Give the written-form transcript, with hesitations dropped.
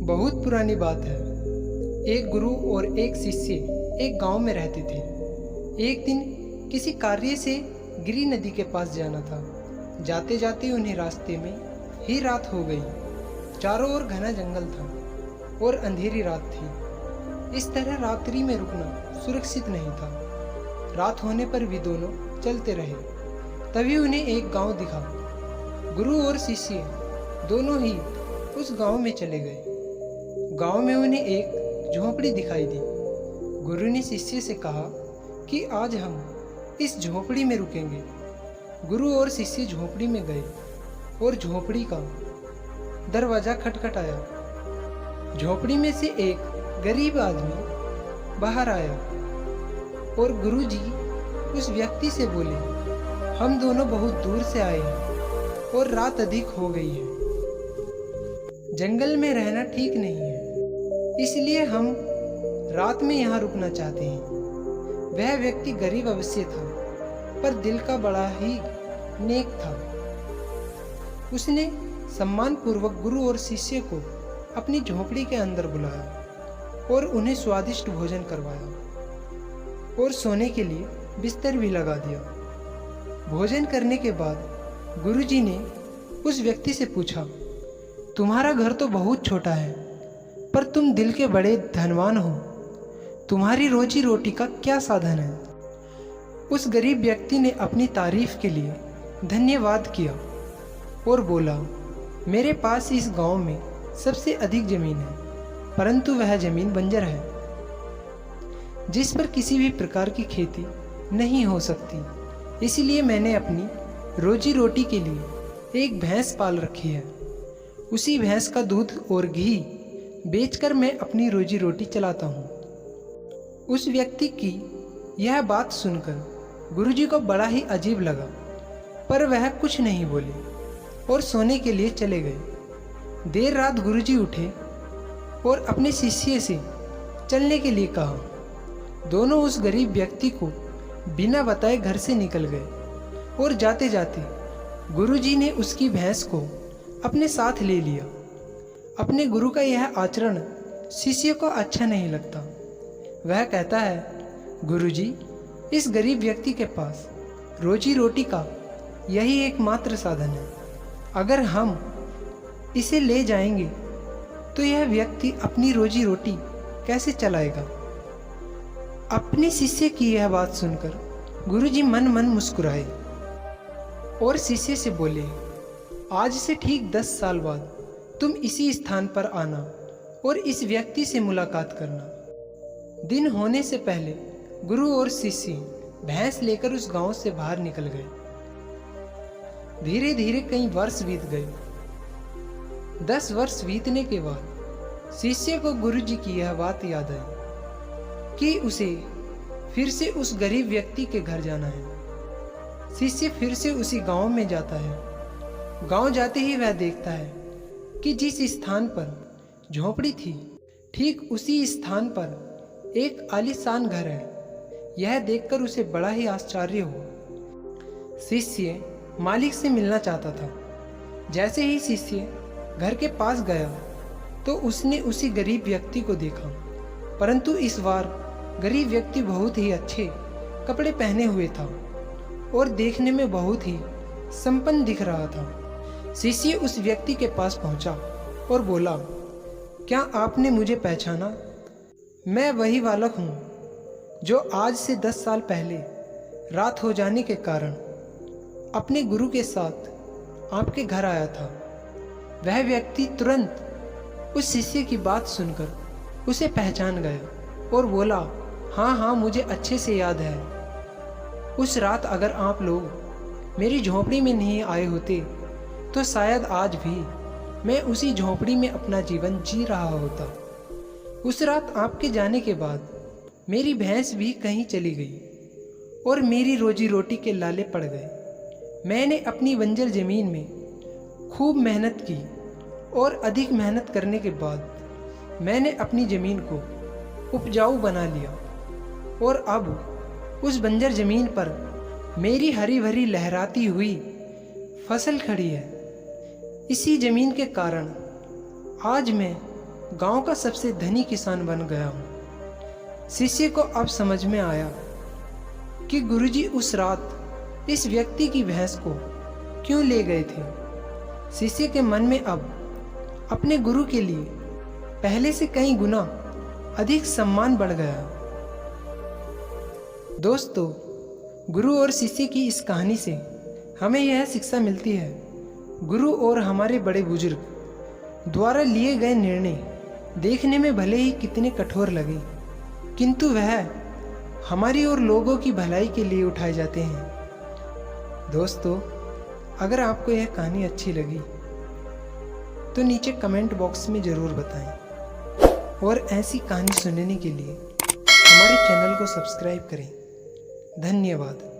बहुत पुरानी बात है। एक गुरु और एक शिष्य एक गांव में रहते थे। एक दिन किसी कार्य से गिरी नदी के पास जाना था। जाते जाते उन्हें रास्ते में ही रात हो गई। चारों ओर घना जंगल था और अंधेरी रात थी। इस तरह रात्रि में रुकना सुरक्षित नहीं था। रात होने पर भी दोनों चलते रहे। तभी उन्हें एक गांव दिखा। गुरु और शिष्य दोनों ही उस गांव में चले गए। गांव में उन्हें एक झोंपड़ी दिखाई दी। गुरु ने शिष्य से कहा कि आज हम इस झोंपड़ी में रुकेंगे। गुरु और शिष्य झोंपड़ी में गए और झोंपड़ी का दरवाजा खटखटाया। झोंपड़ी में से एक गरीब आदमी बाहर आया और गुरुजी उस व्यक्ति से बोले, हम दोनों बहुत दूर से आए हैं और रात अधिक हो गई है। जंगल में रहना ठीक नहीं है, इसलिए हम रात में यहाँ रुकना चाहते हैं। वह व्यक्ति गरीब अवश्य था, पर दिल का बड़ा ही नेक था। उसने सम्मानपूर्वक गुरु और शिष्य को अपनी झोंपड़ी के अंदर बुलाया और उन्हें स्वादिष्ट भोजन करवाया और सोने के लिए बिस्तर भी लगा दिया। भोजन करने के बाद गुरुजी ने उस व्यक्ति से पूछा, तुम्हारा घर तो बहुत छोटा है, पर तुम दिल के बड़े धनवान हो। तुम्हारी रोजी रोटी का क्या साधन है? उस गरीब व्यक्ति ने अपनी तारीफ के लिए धन्यवाद किया और बोला, मेरे पास इस गांव में सबसे अधिक जमीन है, परंतु वह जमीन बंजर है, जिस पर किसी भी प्रकार की खेती नहीं हो सकती। इसलिए मैंने अपनी रोजी रोटी के लिए एक भैंस पाल रखी है। उसी भैंस का दूध और घी बेचकर मैं अपनी रोजी रोटी चलाता हूँ। उस व्यक्ति की यह बात सुनकर गुरुजी को बड़ा ही अजीब लगा, पर वह कुछ नहीं बोले और सोने के लिए चले गए। देर रात गुरुजी उठे और अपने शिष्य से चलने के लिए कहा। दोनों उस गरीब व्यक्ति को बिना बताए घर से निकल गए और जाते जाते गुरुजी ने उसकी भैंस को अपने साथ ले लिया। अपने गुरु का यह आचरण शिष्य को अच्छा नहीं लगता। वह कहता है, गुरुजी, इस गरीब व्यक्ति के पास रोजी रोटी का यही एकमात्र साधन है। अगर हम इसे ले जाएंगे तो यह व्यक्ति अपनी रोजी रोटी कैसे चलाएगा? अपने शिष्य की यह बात सुनकर गुरुजी मन मन मुस्कुराए और शिष्य से बोले, आज से ठीक 10 साल बाद तुम इसी स्थान पर आना और इस व्यक्ति से मुलाकात करना। दिन होने से पहले गुरु और शिष्य भैंस लेकर उस गांव से बाहर निकल गए। धीरे धीरे कई वर्ष बीत गए। 10 वर्ष बीतने के बाद शिष्य को गुरुजी की यह बात याद आई कि उसे फिर से उस गरीब व्यक्ति के घर जाना है। शिष्य फिर से उसी गांव में जाता है। गांव जाते ही वह देखता है कि जिस स्थान पर झोंपड़ी थी, ठीक उसी स्थान पर एक आलीशान घर है। यह देखकर उसे बड़ा ही आश्चर्य हुआ। शिष्य मालिक से मिलना चाहता था। जैसे ही शिष्य घर के पास गया तो उसने उसी गरीब व्यक्ति को देखा, परंतु इस बार गरीब व्यक्ति बहुत ही अच्छे कपड़े पहने हुए था और देखने में बहुत ही संपन्न दिख रहा था। शिष्य उस व्यक्ति के पास पहुंचा और बोला, क्या आपने मुझे पहचाना? मैं वही बालक हूँ जो आज से 10 साल पहले रात हो जाने के कारण अपने गुरु के साथ आपके घर आया था। वह व्यक्ति तुरंत उस शिष्य की बात सुनकर उसे पहचान गया और बोला, हाँ हाँ, मुझे अच्छे से याद है। उस रात अगर आप लोग मेरी झोंपड़ी में नहीं आए होते तो शायद आज भी मैं उसी झोंपड़ी में अपना जीवन जी रहा होता। उस रात आपके जाने के बाद मेरी भैंस भी कहीं चली गई और मेरी रोजी रोटी के लाले पड़ गए। मैंने अपनी बंजर ज़मीन में खूब मेहनत की और अधिक मेहनत करने के बाद मैंने अपनी ज़मीन को उपजाऊ बना लिया और अब उस बंजर ज़मीन पर मेरी हरी भरी लहराती हुई फसल खड़ी है। इसी ज़मीन के कारण आज मैं गांव का सबसे धनी किसान बन गया हूँ। शिष्य को अब समझ में आया कि गुरुजी उस रात इस व्यक्ति की भैंस को क्यों ले गए थे। शिष्य के मन में अब अपने गुरु के लिए पहले से कई गुना अधिक सम्मान बढ़ गया। दोस्तों, गुरु और शिष्य की इस कहानी से हमें यह शिक्षा मिलती है, गुरु और हमारे बड़े बुजुर्ग द्वारा लिए गए निर्णय देखने में भले ही कितने कठोर लगे, किंतु वह हमारी और लोगों की भलाई के लिए उठाए जाते हैं। दोस्तों, अगर आपको यह कहानी अच्छी लगी तो नीचे कमेंट बॉक्स में ज़रूर बताएं और ऐसी कहानी सुनने के लिए हमारे चैनल को सब्सक्राइब करें। धन्यवाद।